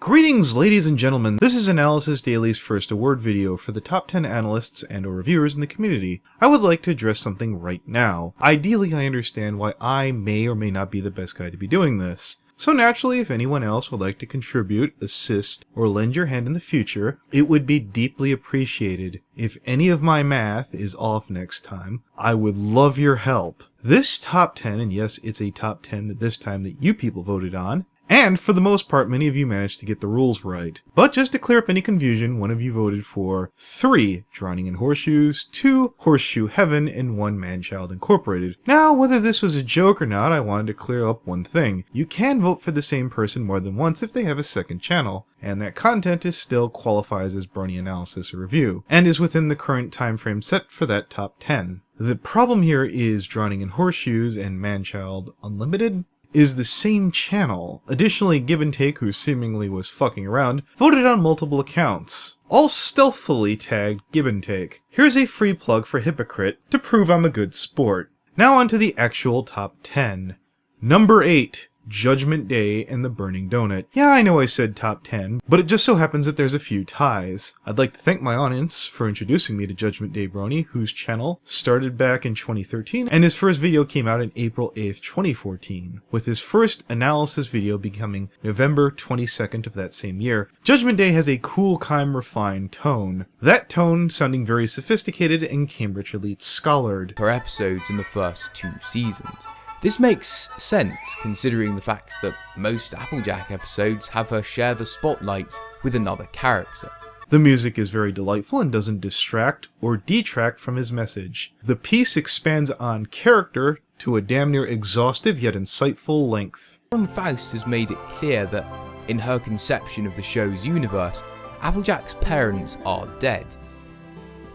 Greetings, ladies and gentlemen. This is Analysis Daily's first award video for the top 10 analysts and or reviewers in the community. I would like to address something right now. Ideally, I understand why I may or may not be the best guy to be doing this. So naturally, if anyone else would like to contribute, assist, or lend your hand in the future, it would be deeply appreciated. If any of my math is off next time, I would love your help. This top 10, and yes, it's a top 10 this time that you people voted on, and for the most part, many of you managed to get the rules right. But just to clear up any confusion, one of you voted for 3 Drowning in Horseshoes, 2 Horseshoe Heaven, and 1 Manchild Incorporated. Now, whether this was a joke or not, I wanted to clear up one thing. You can vote for the same person more than once if they have a second channel, and that content is still qualifies as Brony analysis or review, and is within the current time frame set for that top 10. The problem here is Drowning in Horseshoes and Manchild Unlimited is the same channel. Additionally, Give and Take, who seemingly was fucking around, voted on multiple accounts, all stealthily tagged Give and Take. Here's a free plug for Hypocrite to prove I'm a good sport. Now onto the actual top 10. Number 8. Judgment Day and the Burning Donut. Yeah, I know I said top 10, but it just so happens that there's a few ties. I'd like to thank my audience for introducing me to Judgment Day Brony, whose channel started back in 2013, and his first video came out in April 8th, 2014, with his first analysis video becoming November 22nd of that same year. Judgment Day has a cool, calm, refined tone. That tone sounding very sophisticated and Cambridge Elite scholared. Per episodes in the first 2 seasons. This makes sense considering the fact that most Applejack episodes have her share the spotlight with another character. The music is very delightful and doesn't distract or detract from his message. The piece expands on character to a damn near exhaustive yet insightful length. Faust has made it clear that in her conception of the show's universe, Applejack's parents are dead.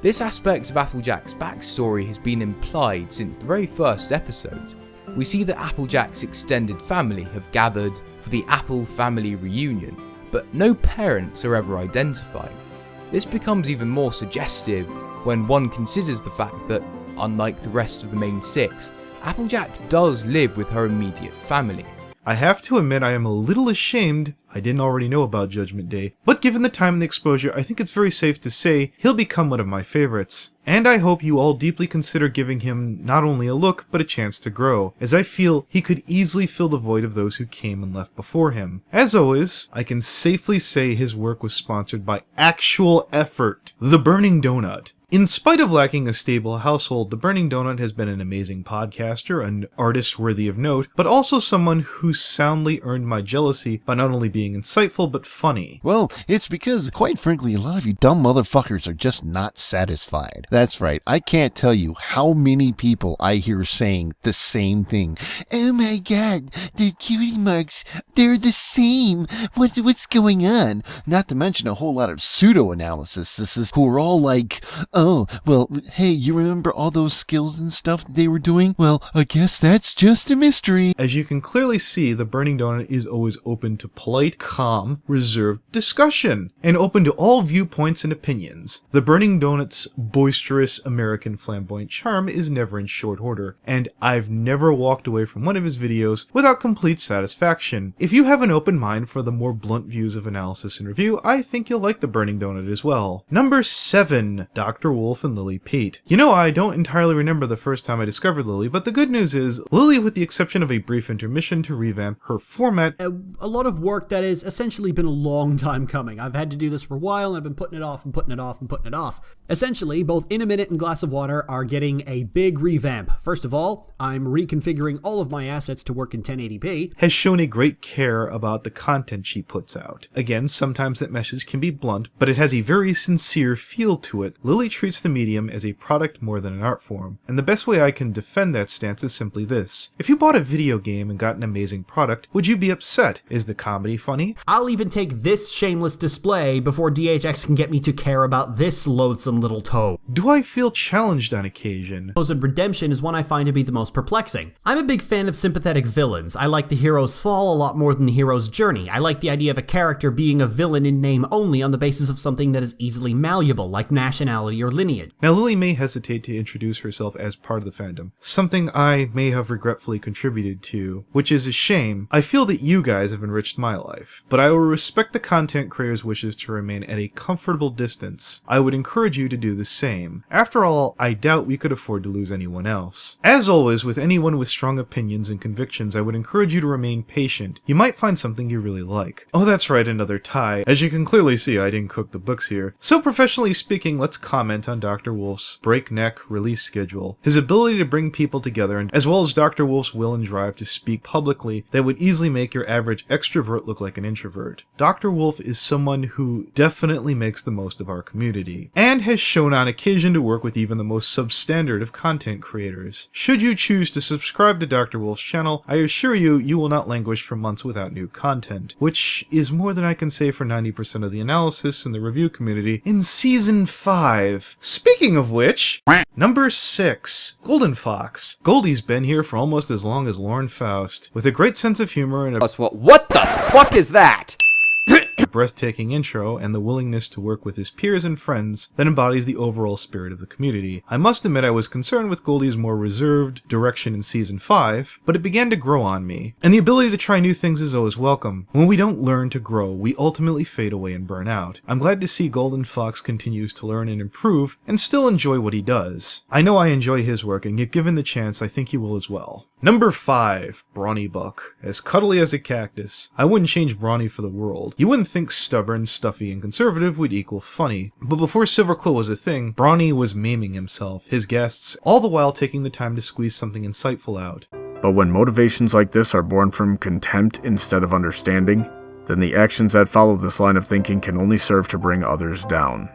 This aspect of Applejack's backstory has been implied since the very first episode. We see that Applejack's extended family have gathered for the Apple family reunion, but no parents are ever identified. This becomes even more suggestive when one considers the fact that, unlike the rest of the main 6, Applejack does live with her immediate family. I have to admit I am a little ashamed I didn't already know about Judgment Day, but given the time and the exposure, I think it's very safe to say he'll become one of my favorites. And I hope you all deeply consider giving him not only a look, but a chance to grow, as I feel he could easily fill the void of those who came and left before him. As always, I can safely say his work was sponsored by actual effort. The Burning Donut. In spite of lacking a stable household, the Burning Donut has been an amazing podcaster, an artist worthy of note, but also someone who soundly earned my jealousy by not only being insightful, but funny. Well, it's because, quite frankly, a lot of you dumb motherfuckers are just not satisfied. That's right, I can't tell you how many people I hear saying the same thing. Oh my god, the cutie marks, they're the same. What's going on? Not to mention a whole lot of pseudo-analysis who are all like, oh, well, hey, you remember all those skills and stuff that they were doing? Well, I guess that's just a mystery. As you can clearly see, the Burning Donut is always open to polite, calm, reserved discussion, and open to all viewpoints and opinions. The Burning Donut's boisterous American flamboyant charm is never in short order, and I've never walked away from one of his videos without complete satisfaction. If you have an open mind for the more blunt views of analysis and review, I think you'll like the Burning Donut as well. Number 7, Dr. Wolf and Lily Peet. You know, I don't entirely remember the first time I discovered Lily, but the good news is, Lily, with the exception of a brief intermission to revamp her format, a lot of work that has essentially been a long time coming. I've had to do this for a while, and I've been putting it off and putting it off and putting it off. Essentially, both In a Minute and Glass of Water are getting a big revamp. First of all, I'm reconfiguring all of my assets to work in 1080p. Has shown a great care about the content she puts out. Again, sometimes that message can be blunt, but it has a very sincere feel to it. Lily treats the medium as a product more than an art form, and the best way I can defend that stance is simply this. If you bought a video game and got an amazing product, would you be upset? Is the comedy funny? I'll even take this shameless display before DHX can get me to care about this loathsome little toe. Do I feel challenged on occasion? Redemption is one I find to be the most perplexing. I'm a big fan of sympathetic villains. I like the hero's fall a lot more than the hero's journey. I like the idea of a character being a villain in name only on the basis of something that is easily malleable, like nationality or your lineage. Now, Lily may hesitate to introduce herself as part of the fandom, something I may have regretfully contributed to, which is a shame. I feel that you guys have enriched my life, but I will respect the content creator's wishes to remain at a comfortable distance. I would encourage you to do the same. After all, I doubt we could afford to lose anyone else. As always, with anyone with strong opinions and convictions, I would encourage you to remain patient. You might find something you really like. Oh, that's right, another tie. As you can clearly see, I didn't cook the books here. So professionally speaking, let's comment on Dr. Wolf's breakneck release schedule. His ability to bring people together, and as well as Dr. Wolf's will and drive to speak publicly that would easily make your average extrovert look like an introvert. Dr. Wolf is someone who definitely makes the most of our community, and has shown on occasion to work with even the most substandard of content creators. Should you choose to subscribe to Dr. Wolf's channel, I assure you, you will not languish for months without new content, which is more than I can say for 90% of the analysis and the review community in Season 5. Speaking of which, number 6, Golden Fox. Goldie's been here for almost as long as Lauren Faust, with a great sense of humor and a What the fuck is that? breathtaking intro and the willingness to work with his peers and friends that embodies the overall spirit of the community. I must admit I was concerned with Goldie's more reserved direction in Season 5, but it began to grow on me. And the ability to try new things is always welcome. When we don't learn to grow, we ultimately fade away and burn out. I'm glad to see Golden Fox continues to learn and improve, and still enjoy what he does. I know I enjoy his work, and if given the chance, I think you will as well. Number 5, Brawny Buck. As cuddly as a cactus. I wouldn't change Brawny for the world. You wouldn't think stubborn, stuffy, and conservative would equal funny. But before Silver Quill was a thing, Brawny was maiming himself, his guests, all the while taking the time to squeeze something insightful out. But when motivations like this are born from contempt instead of understanding, then the actions that follow this line of thinking can only serve to bring others down.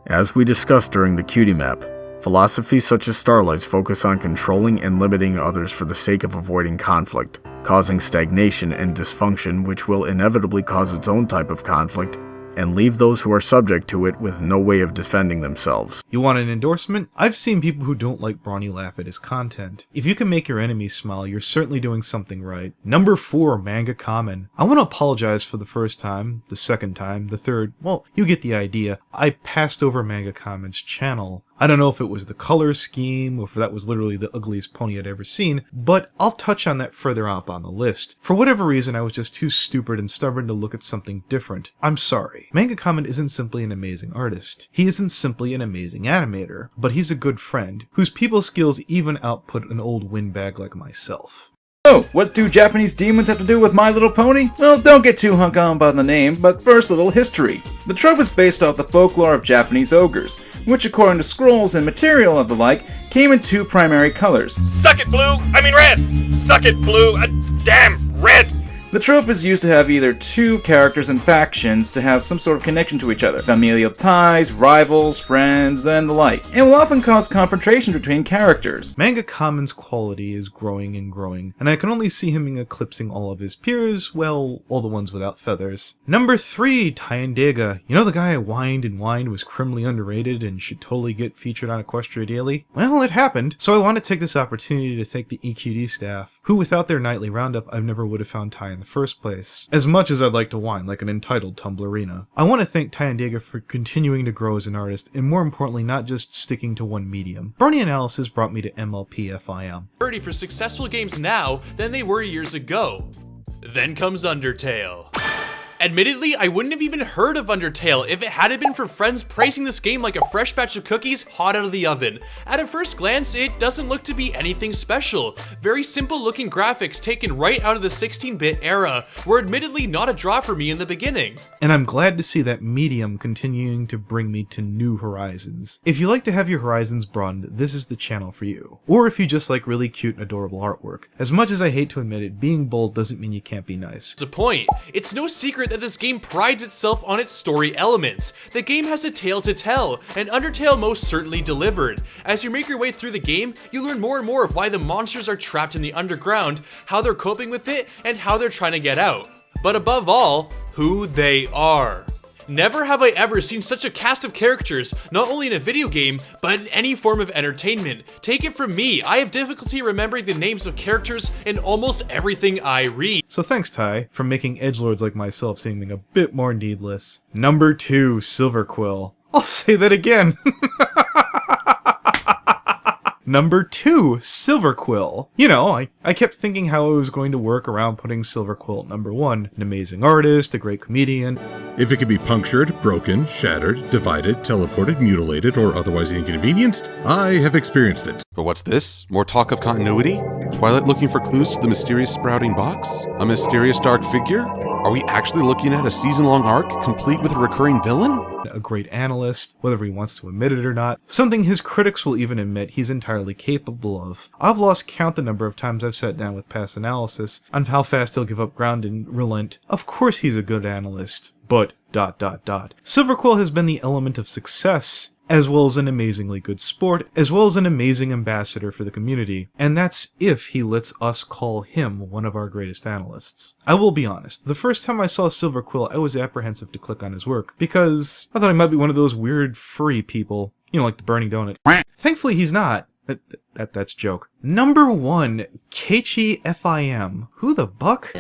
As we discussed during the Cutie Map, philosophies such as Starlight's focus on controlling and limiting others for the sake of avoiding conflict, causing stagnation and dysfunction which will inevitably cause its own type of conflict, and leave those who are subject to it with no way of defending themselves. You want an endorsement? I've seen people who don't like Brawny laugh at his content. If you can make your enemies smile, you're certainly doing something right. Number 4, Manga Common. I want to apologize for the first time, the second time, the third, well, you get the idea. I passed over Manga Common's channel. I don't know if it was the color scheme, or if that was literally the ugliest pony I'd ever seen, but I'll touch on that further up on the list. For whatever reason, I was just too stupid and stubborn to look at something different. I'm sorry. Manga Common isn't simply an amazing artist. He isn't simply an amazing animator, but he's a good friend, whose people skills even output an old windbag like myself. So, what do Japanese demons have to do with My Little Pony? Well, don't get too hung on by the name, but first a little history. The trope is based off the folklore of Japanese ogres, which according to scrolls and material of the like, came in 2 primary colors. Suck it, blue! I mean red! Suck it, blue! Damn, red! The trope is used to have either 2 characters and factions to have some sort of connection to each other, familial ties, rivals, friends, and the like, and will often cause confrontation between characters. Manga Common's quality is growing and growing, and I can only see him eclipsing all of his peers, well, all the ones without feathers. Number 3, Tyandaga. You know the guy I whined and whined was criminally underrated and should totally get featured on Equestria Daily? Well, it happened, so I want to take this opportunity to thank the EQD staff, who without their nightly roundup I never would have found Ty in the first place, as much as I'd like to whine like an entitled Tumblrina. I want to thank Tyandaga for continuing to grow as an artist, and more importantly, not just sticking to one medium. Brony Analysis brought me to MLP-FIM. For successful games now than they were years ago. Then comes Undertale. Admittedly, I wouldn't have even heard of Undertale if it hadn't been for friends praising this game like a fresh batch of cookies hot out of the oven. At a first glance, it doesn't look to be anything special. Very simple looking graphics taken right out of the 16-bit era were admittedly not a draw for me in the beginning. And I'm glad to see that medium continuing to bring me to new horizons. If you like to have your horizons broadened, this is the channel for you. Or if you just like really cute and adorable artwork. As much as I hate to admit it, being bold doesn't mean you can't be nice. To point, it's no secret that this game prides itself on its story elements. The game has a tale to tell, and Undertale most certainly delivered. As you make your way through the game, you learn more and more of why the monsters are trapped in the underground, how they're coping with it, and how they're trying to get out. But above all, who they are. Never have I ever seen such a cast of characters, not only in a video game, but in any form of entertainment. Take it from me, I have difficulty remembering the names of characters in almost everything I read. So thanks, Ty, for making edgelords like myself seeming a bit more needless. Number 2, Silver Quill. I'll say that again. Number 2, Silver Quill. You know, I kept thinking how I was going to work around putting Silver Quill at number 1. An amazing artist, a great comedian. If it can be punctured, broken, shattered, divided, teleported, mutilated, or otherwise inconvenienced, I have experienced it. But what's this? More talk of continuity? Twilight looking for clues to the mysterious sprouting box? A mysterious dark figure? Are we actually looking at a season-long arc, complete with a recurring villain? A great analyst, whether he wants to admit it or not, something his critics will even admit he's entirely capable of. I've lost count the number of times I've sat down with past analysis on how fast he'll give up ground and relent. Of course he's a good analyst, but ... Silver Quill has been the element of success, as well as an amazingly good sport, as well as an amazing ambassador for the community, and that's if he lets us call him one of our greatest analysts. I will be honest, the first time I saw Silver Quill, I was apprehensive to click on his work, because I thought he might be one of those weird furry people, you know, like the Theburningdonut. Thankfully he's not. That's joke. Number 1, Keychi Fim. Who the buck?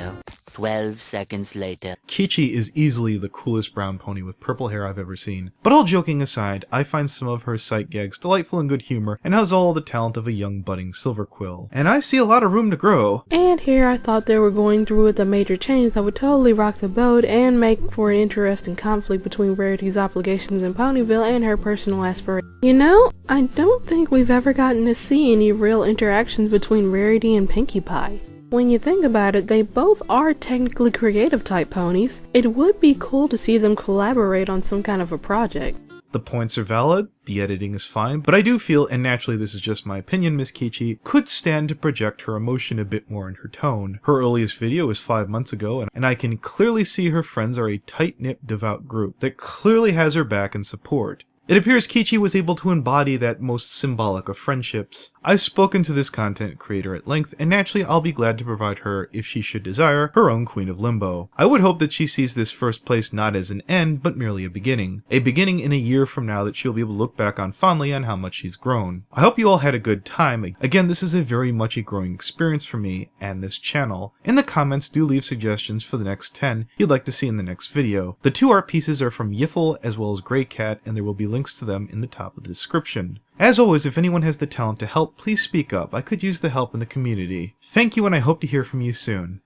12 seconds later. Keychi is easily the coolest brown pony with purple hair I've ever seen. But all joking aside, I find some of her sight gags delightful and good humor, and has all the talent of a young budding Silver Quill. And I see a lot of room to grow. And here I thought they were going through with a major change that would totally rock the boat and make for an interesting conflict between Rarity's obligations in Ponyville and her personal aspirations. You know, I don't think we've ever gotten to see any real interactions between Rarity and Pinkie Pie. When you think about it, they both are technically creative type ponies. It would be cool to see them collaborate on some kind of a project. The points are valid, the editing is fine, but I do feel, and naturally this is just my opinion, Miss Keychi could stand to project her emotion a bit more in her tone. Her earliest video was 5 months ago, and I can clearly see her friends are a tight-knit, devout group that clearly has her back and support. It appears Keychi was able to embody that most symbolic of friendships. I've spoken to this content creator at length, and naturally I'll be glad to provide her, if she should desire, her own Queen of Limbo. I would hope that she sees this first place not as an end, but merely a beginning. A beginning in a year from now that she'll be able to look back on fondly on how much she's grown. I hope you all had a good time. Again, this is a very much a growing experience for me and this channel. In the comments, do leave suggestions for the next 10 you'd like to see in the next video. The 2 art pieces are from Yiffle as well as Grey Cat, and there will be links to them in the top of the description. As always, if anyone has the talent to help, please speak up. I could use the help in the community. Thank you, and I hope to hear from you soon.